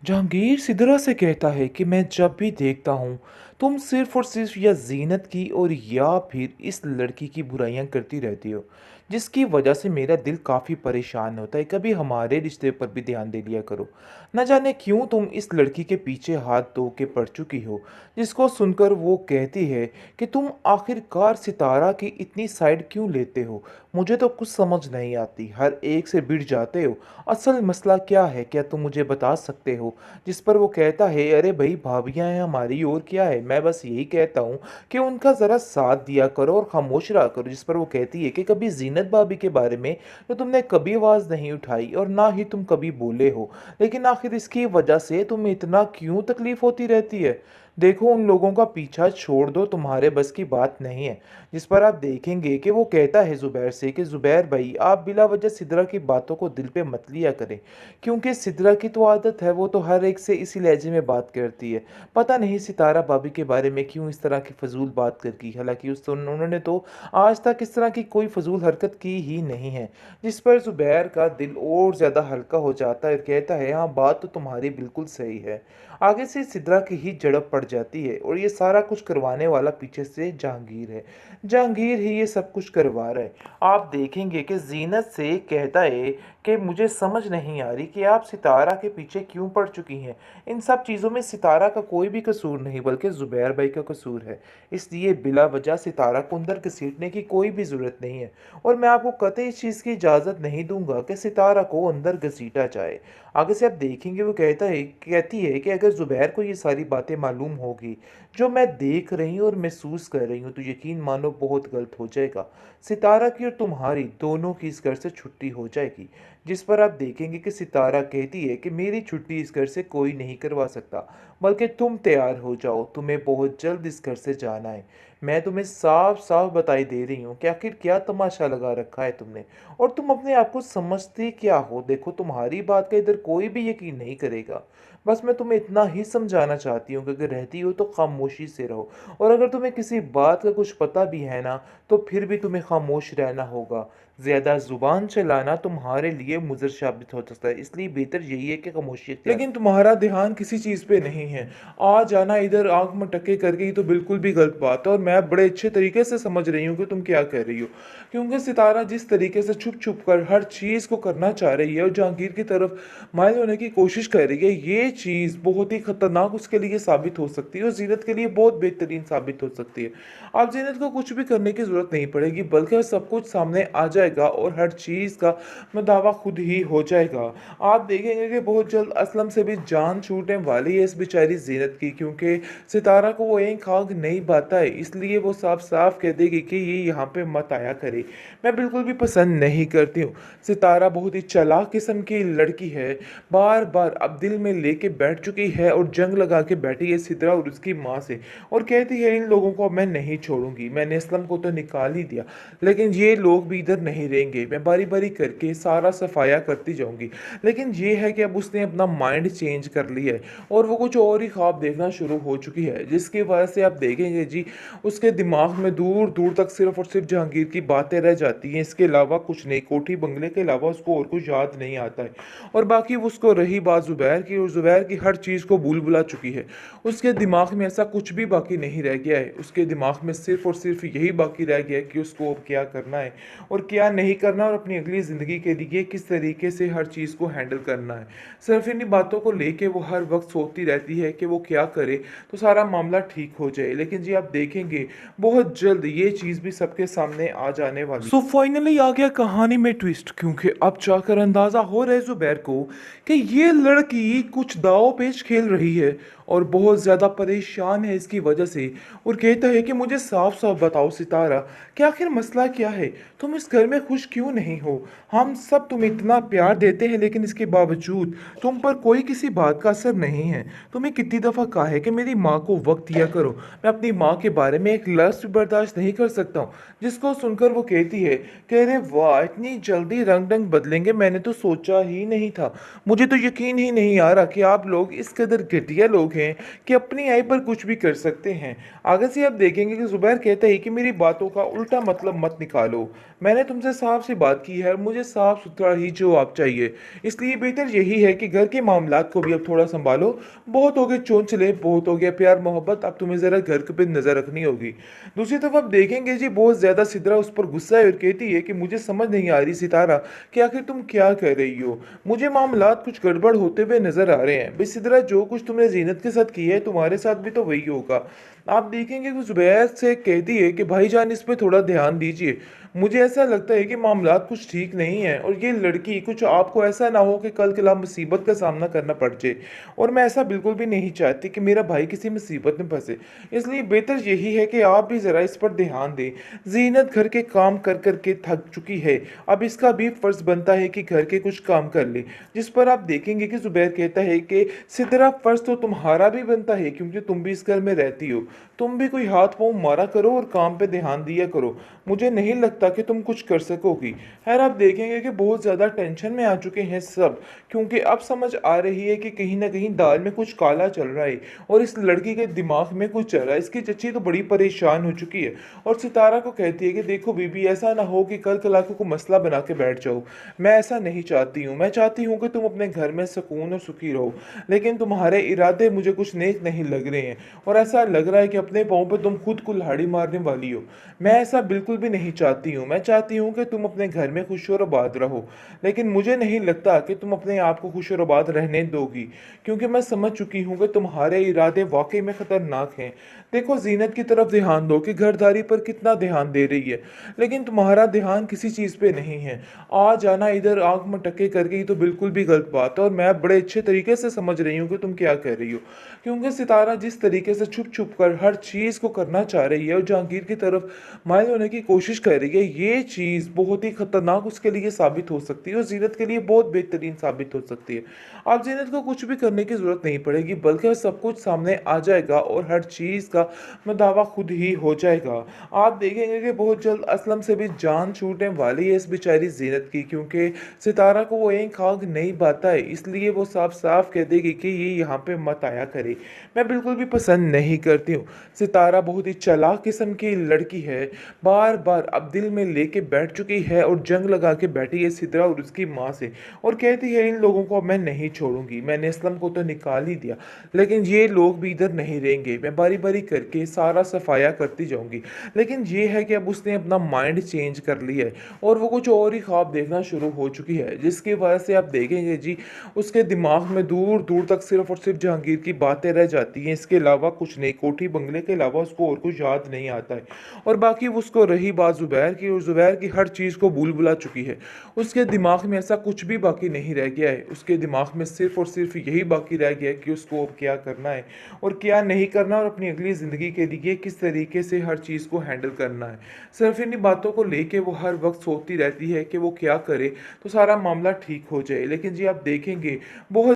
जहांगीर सिदरा से कहता है कि मैं जब भी देखता हूँ तुम सिर्फ और सिर्फ या जीनत की और या फिर इस लड़की की बुराइयां करती रहती हो, जिसकी वजह से मेरा दिल काफ़ी परेशान होता है। कभी हमारे रिश्ते पर भी ध्यान दे लिया करो। न जाने क्यों तुम इस लड़की के पीछे हाथ धो के पड़ चुकी हो, जिसको सुनकर वो कहती है कि तुम आखिरकार सितारा की इतनी साइड क्यों लेते हो। मुझे तो कुछ समझ नहीं आती, हर एक से भिड़ जाते हो। असल मसला क्या है, क्या तुम मुझे बता सकते हो। जिस पर वो कहता है, अरे भाई भाभियां हैं हमारी और क्या है, मैं बस यही कहता हूँ कि उनका ज़रा साथ दिया करो और खामोश रहा करो। जिस पर वो कहती है कि कभी जीनत भाभी के बारे में तो तुमने कभी आवाज़ नहीं उठाई और ना ही तुम कभी बोले हो, लेकिन आखिर इसकी वजह से तुम्हें इतना क्यों तकलीफ होती रहती है। देखो उन लोगों का पीछा छोड़ दो, तुम्हारे बस की बात नहीं है। जिस पर आप देखेंगे कि वो कहता है ज़ुबैर से कि ज़ुबैर भाई आप बिला वजह सिद्रा की बातों को दिल पे मत लिया करें, क्योंकि सिद्रा की तो आदत है, वो तो हर एक से इसी लहजे में बात करती है। पता नहीं सितारा भाभी के बारे में क्यों इस तरह की फजूल बात कर की, हालांकि उन्होंने तो आज तक इस तरह की कोई फजूल हरकत की ही नहीं है। जिस पर ज़ुबैर का दिल और ज़्यादा हल्का हो जाता है और कहता है, हाँ बात तो तुम्हारी बिल्कुल सही है। आगे से सिद्रा की ही झड़प पड़ जाती है और ये सारा कुछ करवाने वाला पीछे से जहांगीर है। जहांगीर ही ये सब कुछ करवा रहा है। आप देखेंगे कि जीनत से कहता है कि मुझे समझ नहीं आ रही कि आप सितारा के पीछे क्यों पड़ चुकी हैं। इन सब चीज़ों में सितारा का कोई भी कसूर नहीं बल्कि ज़ुबैर भाई का कसूर है। इसलिए बिला वजह सितारा को अंदर घसीटने की कोई भी ज़रूरत नहीं है और मैं आपको कतई इस चीज़ की इजाज़त नहीं दूंगा कि सितारा को अंदर घसीटा जाए। आगे से आप देखेंगे वो कहती है कि अगर ज़ुबैर को ये सारी बातें मालूम होगी जो मैं देख रही हूँ और महसूस कर रही हूँ, तो यकीन मानो बहुत गलत हो जाएगा। सितारा की और तुम्हारी दोनों की इस घर से छुट्टी हो जाएगी। जिस पर आप देखेंगे कि सितारा कहती है कि मेरी छुट्टी इस घर से कोई नहीं करवा सकता, बल्कि तुम तैयार हो जाओ, तुम्हें बहुत जल्द इस घर से जाना है। मैं तुम्हें साफ साफ बताई दे रही हूँ कि आखिर क्या तमाशा लगा रखा है तुमने, और तुम अपने आप को समझते क्या हो। देखो तुम्हारी बात का इधर कोई भी यकीन नहीं करेगा। बस मैं तुम्हें इतना ही समझाना चाहती हूँ कि अगर रहती हो तो खामोशी से रहो, और अगर तुम्हें किसी बात का कुछ पता भी है ना, तो फिर भी तुम्हें खामोश रहना होगा। ज़्यादा ज़ुबान चलाना तुम्हारे लिए मुज़र साबित हो सकता है, इसलिए बेहतर यही है कि खामोशी अख्तियार। लेकिन तुम्हारा ध्यान किसी चीज़ पे नहीं है। आ जाना इधर आंख मटके करके, ही तो बिल्कुल भी गलत बात है, और मैं बड़े अच्छे तरीके से समझ रही हूँ कि तुम क्या कह रही हो। क्योंकि सितारा जिस तरीके से छुप छुप कर हर चीज़ को करना चाह रही है और जहांगीर की तरफ माइल होने की कोशिश कर रही है, ये चीज़ बहुत ही खतरनाक उसके लिए साबित हो सकती है और जीनत के लिए बहुत बेहतरीन साबित हो सकती है। आप जीनत को कुछ भी करने की ज़रूरत नहीं पड़ेगी, बल्कि सब कुछ सामने आ जाएगा और हर चीज़ का दावा खुद ही हो जाएगा। आप देखेंगे कि बहुत जल्द असलम से भी जान छूटने वाली है इस बेचारी जीनत की, क्योंकि सितारा को वो एक आग नहीं बाता है, इसलिए वो साफ साफ कह देगी कि ये यहाँ पे मत आया करे। मैं बिल्कुल भी पसंद नहीं करती हूँ। सितारा बहुत ही चालाक किस्म की लड़की है, बार बार अब दिल में लेके बैठ चुकी है और जंग लगा के बैठी है सिद्रा और उसकी माँ से, और कहती है इन लोगों को मैं नहीं छोड़ूंगी। मैंने असलम को तो निकाल ही दिया, लेकिन ये लोग भी इधर नहीं रहेंगे, मैं बारी बारी करके सारा सफाया करती जाऊंगी। लेकिन ये है कि अब उसने अपना माइंड चेंज कर लिया है और वो कुछ और ही ख्वाब देखना शुरू हो चुकी है, जिसकी वजह से आप देखेंगे जी उसके दिमाग में दूर दूर तक सिर्फ और सिर्फ जहांगीर की बातें रह जाती हैं। इसके अलावा कुछ नहीं, कोठी बंगले के अलावा उसको और कुछ याद नहीं आता है। और बाकी उसको रही बात ज़ुबैर की, और ज़ुबैर की हर चीज़ को भूल भुला चुकी है। उसके दिमाग में ऐसा कुछ भी बाकी नहीं रह गया है। उसके दिमाग में सिर्फ और सिर्फ यही बाकी रह गया है कि उसको अब क्या करना है और क्या नहीं करना, और अपनी अगली ज़िंदगी के लिए किस तरीके से हर चीज़ को हैंडल करना है। सिर्फ इन्हीं बातों को लेके वो हर वक्त सोचती रहती है कि वो क्या करे तो सारा मामला ठीक हो जाए। लेकिन जी आप देखेंगे बहुत जल्द ये चीज़ भी सबके सामने आ जाने वाली। सो फाइनली आ गया कहानी में ट्विस्ट, क्योंकि अब जाकर अंदाज़ा हो रहा है ज़ुबैर को कि ये लड़की कुछ दाव पेच खेल रही है और बहुत ज़्यादा परेशान है इसकी वजह से, और कहता है कि मुझे साफ साफ बताओ सितारा कि आखिर मसला क्या है, तुम इस घर में खुश क्यों नहीं हो। हम सब तुम्हें इतना प्यार देते हैं, लेकिन इसके बावजूद तुम पर कोई किसी बात का असर नहीं है। तुम्हें कितनी दफ़ा कहा है कि मेरी माँ को वक्त दिया करो, मैं अपनी माँ के बारे में एक लफ्ज़ भी बर्दाश्त नहीं कर सकता हूँ। जिसको सुनकर वो कहती है कि अरे वाह इतनी जल्दी रंग ढंग बदलेंगे, मैंने तो सोचा ही नहीं था। मुझे तो यकीन ही नहीं आ रहा कि आप लोग इस कदर घटिया लोग हैं कि अपनी आई पर कुछ भी कर सकते हैं। आगे से आप देखेंगे कि ज़ुबैर कहता है कि मेरी बातों का उल्टा मतलब मत निकालो। मैंने तुमसे तुमसे साफ-सी बात की है और मुझे साफ-सुथरा ही जवाब चाहिए। इसलिए बेहतर यही है कि घर के मामलात को भी अब थोड़ा सँभालो। बहुत हो गए चोंचले, बहुत हो गया प्यार-मोहब्बत, अब तुम्हें ज़रा घर के पे नज़र रखनी होगी। दूसरी तरफ आप देखेंगे जी बहुत ज़्यादा सिदरा उस पर गुस्सा है और कहती है कि मुझे समझ नहीं आ रही सितारा कि आखिर तुम क्या कह रही हो? मुझे मामलात कुछ गड़बड़ होते हुए नज़र आ रहे हैं। बेसिदरा जो कुछ तुमने ज़ीनत के साथ किया है तुम्हारे साथ भी तो वही होगा। आप देखेंगे कि ज़ुबैर से कहती है कि भाईजान इस पे थोड़ा ध्यान दीजिए। मुझे ऐसा लगता है कि मामलात कुछ ठीक नहीं है और ये लड़की कुछ आपको ऐसा ना हो कि कल कला मुसीबत का सामना करना पड़ जाए और मैं ऐसा बिल्कुल भी नहीं चाहती कि मेरा भाई किसी मुसीबत में फंसे। इसलिए बेहतर यही है कि आप भी ज़रा इस पर ध्यान दें। ज़ीनत घर के काम कर कर के थक चुकी है। अब इसका भी फ़र्ज़ बनता है कि घर के कुछ काम कर ले। जिस पर आप देखेंगे कि ज़ुबैर कहता है कि सिदरा फ़र्ज़ तो तुम्हारा भी बनता है क्योंकि तुम भी इस घर में रहती हो। तुम भी कोई हाथ पाँव मारा करो और काम पे ध्यान दिया करो। मुझे नहीं लगता कि तुम कुछ कर सकोगी। खैर आप देखेंगे कि बहुत ज़्यादा टेंशन में आ चुके हैं सब, क्योंकि अब समझ आ रही है कि कहीं न कहीं दाल में कुछ काला चल रहा है और इस लड़की के दिमाग में कुछ चल रहा है। इसकी चच्ची तो बड़ी परेशान हो चुकी है और सितारा को कहती है कि देखो बीबी, ऐसा ना हो कि कल कल को मसला बना के बैठ जाओ। मैं ऐसा नहीं चाहती हूँ। मैं चाहती हूँ कि तुम अपने घर में सुकून और सुखी रहो। लेकिन तुम्हारे इरादे मुझे कुछ नेक नहीं लग रहे हैं और ऐसा लग रहा है कि अपने पाँव पे तुम खुद कुल्हाड़ी मारने वाली हो। मैं ऐसा बिल्कुल भी नहीं चाहती हूँ। मैं चाहती हूँ कि तुम अपने घर में खुश और आबाद रहो। लेकिन मुझे नहीं लगता कि तुम अपने आप को खुश और आबाद रहने दोगी, क्योंकि मैं समझ चुकी हूँ कि तुम्हारे इरादे वाक़ई में ख़तरनाक हैं। देखो ज़ीनत की तरफ ध्यान दो कि घरदारी पर कितना ध्यान दे रही है, लेकिन तुम्हारा ध्यान किसी चीज़ पे नहीं है। आ जाना इधर आँख मटके करके, ये तो बिल्कुल भी गलत बात है और मैं बड़े अच्छे तरीके से समझ रही हूँ कि तुम क्या कह रही हो। क्योंकि सितारा जिस तरीके से छुप-छुप कर हर चीज़ को करना चाह रही है और जहांगीर की तरफ माइल होने की कोशिश कर रही है, ये चीज़ बहुत ही खतरनाक उसके लिए साबित हो सकती है और ज़ीनत के लिए बहुत बेहतरीन साबित हो सकती है। अब ज़ीनत को कुछ भी करने की ज़रूरत नहीं पड़ेगी, बल्कि सब कुछ सामने आ जाएगा और हर चीज़ का दावा खुद ही हो जाएगा। आप देखेंगे कि बहुत जल्द असलम से भी जान छूटने वाली है इस बेचारी ज़ीनत की, क्योंकि सितारा को वो एक आग नहीं भाता है, इसलिए वो साफ-साफ कह देगी कि ये यहाँ पे मत आया करे। मैं बिल्कुल भी पसंद नहीं करती हूँ। सितारा बहुत ही चालाक किस्म की लड़की है, बार-बार अब दिल में लेके बैठ चुकी है और जंग लगा के बैठी है सिद्रा और उसकी माँ से और कहती है इन लोगों को अब मैं नहीं छोड़ूँगी। मैंने असलम को तो निकाल ही दिया, लेकिन ये लोग भी इधर नहीं रहेंगे। मैं बारी-बारी करके सारा सफाया करती जाऊँगी। लेकिन ये है कि अब उसने अपना माइंड चेंज कर लिया है और वो कुछ और ही ख्वाब देखना शुरू हो चुकी है, जिसकी वजह से आप देखेंगे जी उसके दिमाग में दूर-दूर तक सिर्फ़ और सिर्फ़ जहांगीर की बातें रह जाती हैं। इसके अलावा कुछ नहीं, कोठी बंगले के अलावा उसको और कुछ याद नहीं आता है। और बाकी वो उसको रही बात ज़ुबैर की, और ज़ुबैर की हर चीज़ को भूल-भुला चुकी है। उसके दिमाग में ऐसा कुछ भी बाकी नहीं रह गया है। उसके दिमाग में सिर्फ़ और सिर्फ़ यही बाकी रह गया है कि उसको अब क्या करना है और क्या नहीं करना और अपनी अगली ज़िंदगी के लिए किस तरीके से हर चीज़ को हैंडल करना है। सिर्फ़ इन्हीं बातों को लेके वो हर वक़्त सोचती रहती है कि वो क्या करे तो सारा मामला ठीक हो जाए। लेकिन जी आप देखेंगे बहुत